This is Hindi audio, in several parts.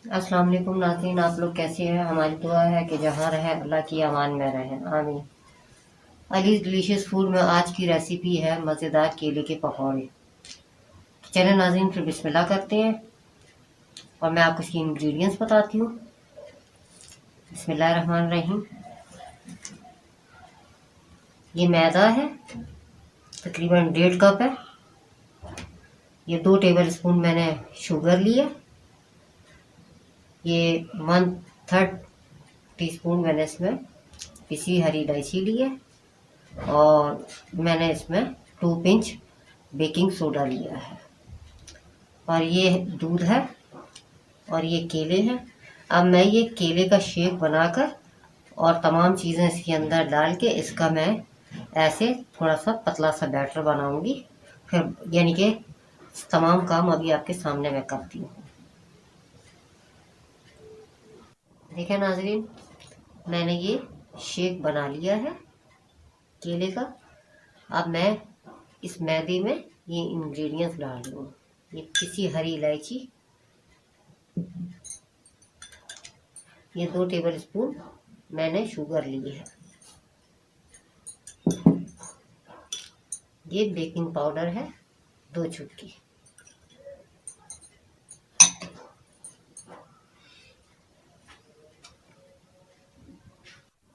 अस्सलाम वालेकुम नाज़रीन, आप लोग कैसे हैं। हमारी दुआ है कि जहाँ रहे अल्लाह की अमान में रहें, आमीन। अलीज़ डिलीशियस फूड में आज की रेसिपी है मज़ेदार केले के पकौड़े। चलें नाज़रीन, फिर बिस्मिल्लाह करते हैं और मैं आपको इसकी इंग्रेडिएंट्स बताती हूँ। बिस्मिल्लाहिर्रहमानिर्रहीम। ये मैदा है, तकरीबन 1.5 कप है। ये 2 टेबल स्पून मैंने शुगर ली है। ये 1/3 टीस्पून मैंने इसमें पिसी हरी इलायची ली है और मैंने इसमें 2 पिंच बेकिंग सोडा लिया है। और ये दूध है और ये केले हैं। अब मैं ये केले का शेक बनाकर और तमाम चीज़ें इसके अंदर डाल के इसका मैं ऐसे थोड़ा सा पतला सा बैटर बनाऊंगी। फिर यानी कि तमाम काम अभी आपके सामने मैं करती हूँ। देखिए नाजरीन, मैंने ये शेक बना लिया है केले का। अब मैं इस मैदे में ये इंग्रेडिएंट्स डाल दूँ। ये पिसी हरी इलायची, ये 2 टेबल स्पून मैंने शुगर ली है। ये बेकिंग पाउडर है 2 चुटकी।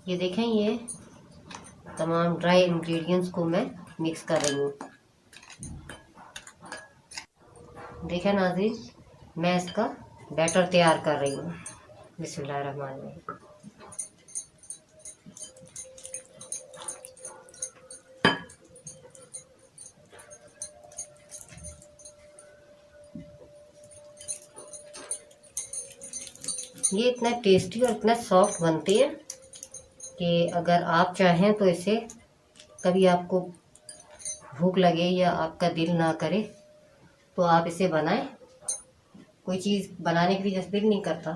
ये देखें, ये तमाम ड्राई इंग्रेडिएंट्स को मैं मिक्स कर रही हूँ। देखें नाज़रीन, मैं इसका बैटर तैयार कर रही हूँ। बिस्मिल्लाहिर्रहमानिर्रहीम। ये इतना टेस्टी और इतना सॉफ्ट बनते हैं कि अगर आप चाहें तो इसे कभी आपको भूख लगे या आपका दिल ना करे तो आप इसे बनाएं। कोई चीज़ बनाने के लिए जैसे दिल नहीं करता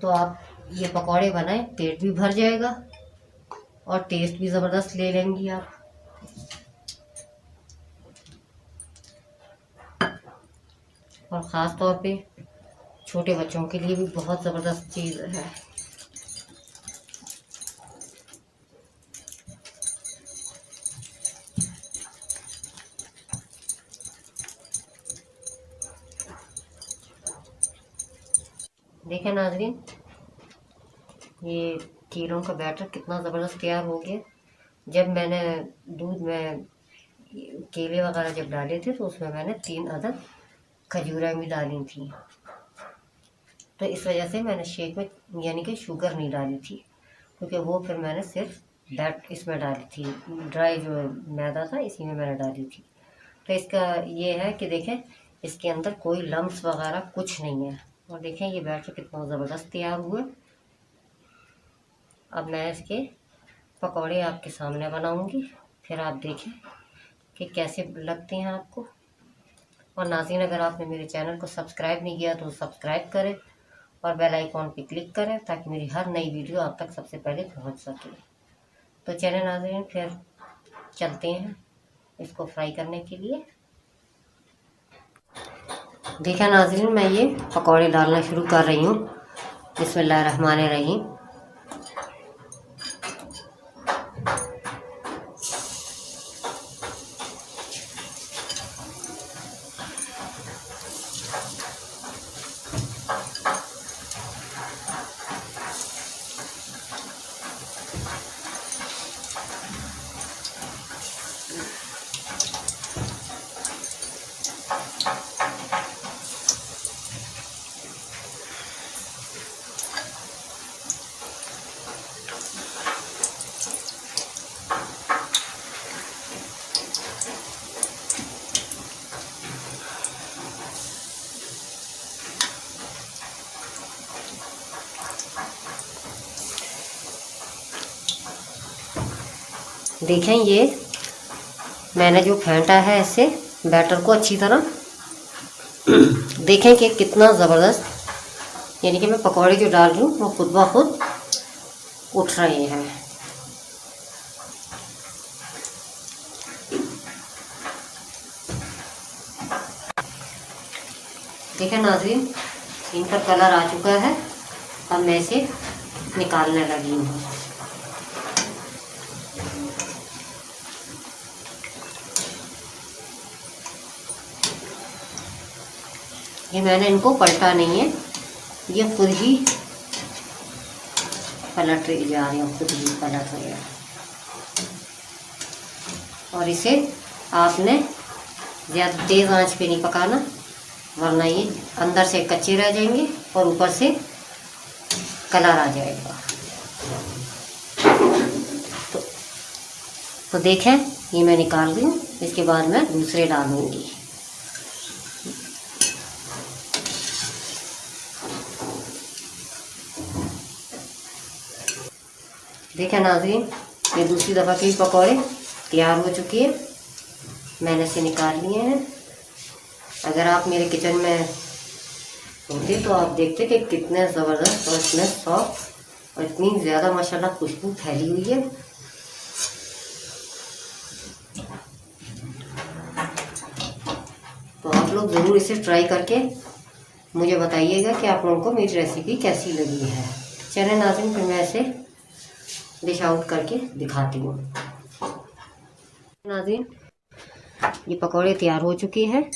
तो आप ये पकौड़े बनाएं, पेट भी भर जाएगा और टेस्ट भी ज़बरदस्त ले लेंगी आप। और ख़ास तौर पे छोटे बच्चों के लिए भी बहुत ज़बरदस्त चीज़ है। देखें नाजरीन, ये केलों का बैटर कितना ज़बरदस्त तैयार हो गया। जब मैंने दूध में केले वगैरह जब डाले थे तो उसमें मैंने 3 अदद खजूरें भी डाली थी। तो इस वजह से मैंने शेक में यानी कि शुगर नहीं डाली थी, क्योंकि वो फिर मैंने सिर्फ इसमें डाली थी, ड्राई जो मैदा था इसी में मैंने डाली थी। तो इसका ये है कि देखें, इसके अंदर कोई लम्स वगैरह कुछ नहीं है। और देखें ये बैटर कितना ज़बरदस्त तैयार हुआ। अब मैं इसके पकौड़े आपके सामने बनाऊंगी, फिर आप देखें कि कैसे लगते हैं आपको। और नाज़रीन, अगर आपने मेरे चैनल को सब्सक्राइब नहीं किया तो सब्सक्राइब करें और बेल आइकॉन पे क्लिक करें ताकि मेरी हर नई वीडियो आप तक सबसे पहले पहुंच सके। तो चलें नाज़रीन, फिर चलते हैं इसको फ्राई करने के लिए। देखा नाज़रीन, मैं ये पकौड़े डालना शुरू कर रही हूँ। बिस्मिल्लाहिर्रहमानिर्रहीम। देखें, ये मैंने जो फेंटा है इससे बैटर को अच्छी तरह, देखें कि कितना ज़बरदस्त, यानी कि मैं पकौड़े जो डाल रही हूँ वो खुद ब खुद उठ रहे हैं। देखें नाज़रीन, इन पर कलर आ चुका है। अब मैं इसे निकालने लगी हूँ। ये मैंने इनको पलटा नहीं है, ये खुद ही पलट जा रही हूँ, खुद ही पलट रही है। और इसे आपने ज़्यादा तेज़ आंच पे नहीं पकाना, वरना ये अंदर से कच्चे रह जाएंगे और ऊपर से कलर आ जाएगा। तो देखें, ये मैं निकाल रही हूँ। इसके बाद मैं दूसरे डालूंगी। देखें नाज़रीन, ये दूसरी दफ़ा के पकौड़े तैयार हो चुकी है। मैंने इसे निकाल लिए हैं। अगर आप मेरे किचन में होते तो आप देखते कि कितने ज़बरदस्त और इतने सॉफ्ट और इतनी ज़्यादा माशाल्लाह खुशबू फैली हुई है। तो आप लोग ज़रूर इसे ट्राई करके मुझे बताइएगा कि आप लोगों को मेरी रेसिपी कैसी लगी है। चलें नाज़रीन, फिर मैं इसे डिश आउट करके दिखाती हूँ। नाज़रीन, ये पकौड़े तैयार हो चुके हैं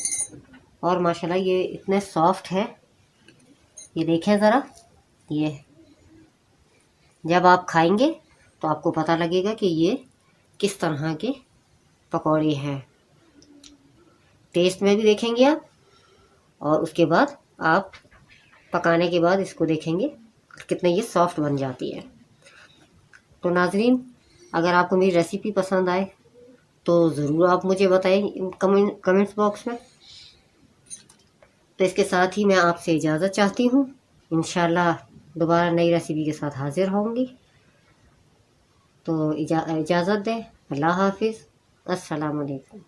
और माशाल्लाह ये इतने सॉफ्ट है। ये देखें ज़रा, ये जब आप खाएंगे तो आपको पता लगेगा कि ये किस तरह के पकौड़े हैं। टेस्ट में भी देखेंगे आप, और उसके बाद आप पकाने के बाद इसको देखेंगे कितने ये सॉफ्ट बन जाती है। तो नाज़रीन, अगर आपको मेरी रेसिपी पसंद आए तो ज़रूर आप मुझे बताएं कमेंट्स बॉक्स में। तो इसके साथ ही मैं आपसे इजाज़त चाहती हूँ। इंशाल्लाह दोबारा नई रेसिपी के साथ हाज़िर होंगी। तो इजाज़त दें। अल्लाह हाफिज़। अस्सलाम वालेकुम।